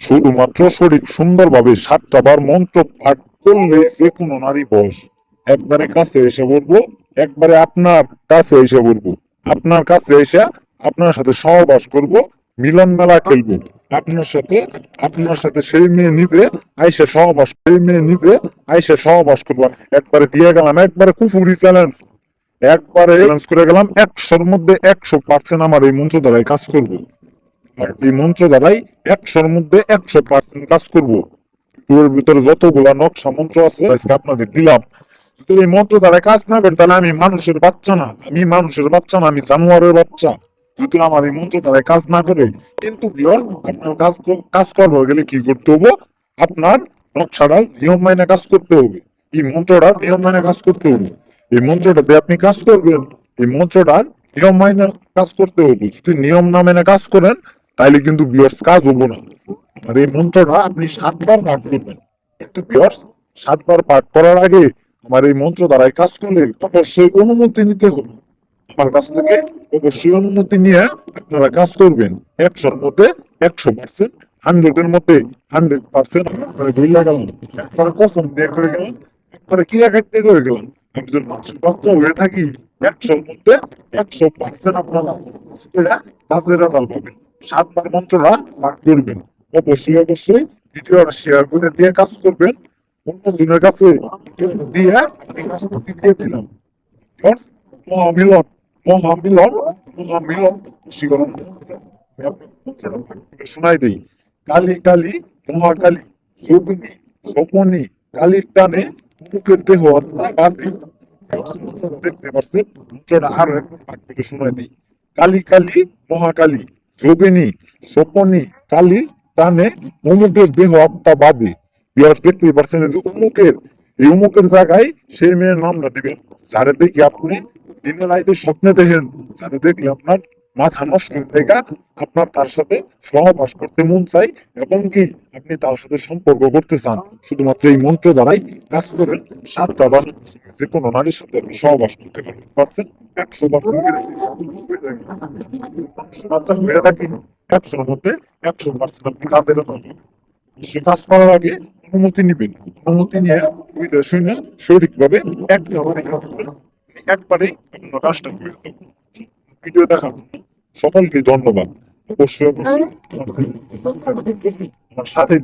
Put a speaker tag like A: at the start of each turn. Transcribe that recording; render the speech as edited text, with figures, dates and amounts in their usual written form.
A: শুধুমাত্র শরীর সুন্দরভাবে 7টা বার মন্ত্র পাঠ করলে যে কোনো নারী বয়স একবারে কাছে এসে বলবো, একবারে আপনার কাছে এসে বলবো, আপনার কাছে এসে আপনার সাথে সহবাস করব, মিলন মেলা খেলবো আপনার সাথে সেই মেয়ে নিজে আইসা সহবাস করবো। একবারে দিয়ে গেলাম, একবারে কুফুরি চ্যালেঞ্জ, একবারে চ্যালেঞ্জ করে গেলাম। 100-র মধ্যে 100% আমার এই মন্ত্র দ্বারাই কাজ করবো। আর এই মন্ত্র দ্বারাই 100-র মধ্যে 100% কাজ করবো। তোর ভিতরে যতগুলা নকশা মন্ত্র আছে আজকে আপনাদের দিলাম। যদি এই মন্ত্র দ্বারা কাজ না করে তাহলে আমি মানুষের বাচ্চা না, আমি জানোয়ারের বাচ্চা। যদি আমার এই মন্ত্র দ্বারা কাজ না করে, কিন্তু আপনার কাজ করবো গেলে কি করতে হবে? আপনার নকশাটা নিয়ম মাইনে কাজ করতে হবে, এই মন্ত্রটা নিয়ম মাইনে কাজ করতে হবে। এই মন্ত্রটাতে আপনি কাজ করবেন, এই মন্ত্রটার নিয়ম মাইনে কাজ করতে হবে। যদি নিয়ম না মেনে কাজ করেন তাইলে কিন্তু বিয়ার্স কাজ হবো না। আর এই মন্ত্রটা আপনি 7বার পাঠ করবেন, কিন্তু বিয়ার্স 7বার পাঠ করার আগে আমার এই মন্ত্র দ্বারাই কাজ করলে অবশ্যই অনুমতি নিতে হবে। আমার কাছ থেকে অবশ্যই অনুমতি নিয়ে আপনারা কাজ করবেন। 100-র মধ্যে 100%, 100-এর মধ্যে 100% আপনারা বইলা গেলাম, একবারে কসম দিয়ে করে গেলাম, একবারে কিরা কাটতে করে গেলাম। আমি যদি মানুষের বাচ্চা হয়ে থাকি 100-র মধ্যে 100% আপনারা কাজের আদাল পাবেন। 7বার মন্ত্রটা পাঠ করবেন। অবশ্যই ভিডিওটা শেয়ার করে দিয়ে কাজ করবেন। অন্যজনের কাছে দিয়ে আপনি কাজ করতে দিয়ে দিলাম। মহামিলন মহামিলন মহামিলন শিবরণ শোনাই দেই। কালী কালী মহাকালী যোগিনী স্বপনী কালীর টানে মুখের দেহ বাঁধে। দেখতে পাচ্ছেন মন্ত্রটা আরো একবার পাঠ করে শোনাই দিই। কালী কালী মহাকালী যোগিনী স্বপনী কালীর টানে অমুকের দেহ আত্মা বাঁধে। দেখতে পাচ্ছেন যে এই অমুকের জায়গায় সেই মেয়ের নামটা দিবেন যারা দেখি আপনি দিনের রাইতে স্বপ্নে দেখেন, যারা দেখলে আপনার মাথা নষ্ট হয়ে যায়, আপনার তার সাথে সহবাস করতে মন চাই এবং কি আপনি তার সাথে সম্পর্ক করতে চান, শুধুমাত্র এই মন্ত্র দ্বারাই কাজ করেন। 7টা বার যে কোনো নারীর সাথে আপনি সহবাস করতে পারছেন। 100% হয়ে থাকি 100-র মধ্যে 100% আপনি কাঁদেন। সে কাজ করার আগে অনুমতি নিবেন, অনুমতি নিয়ে শুনে সঠিকভাবে একবারেই আপনার কাজটা করে দেবেন। ভিডিও দেখার জন্য সকলকে ধন্যবাদ। অবশ্যই আমার সাথে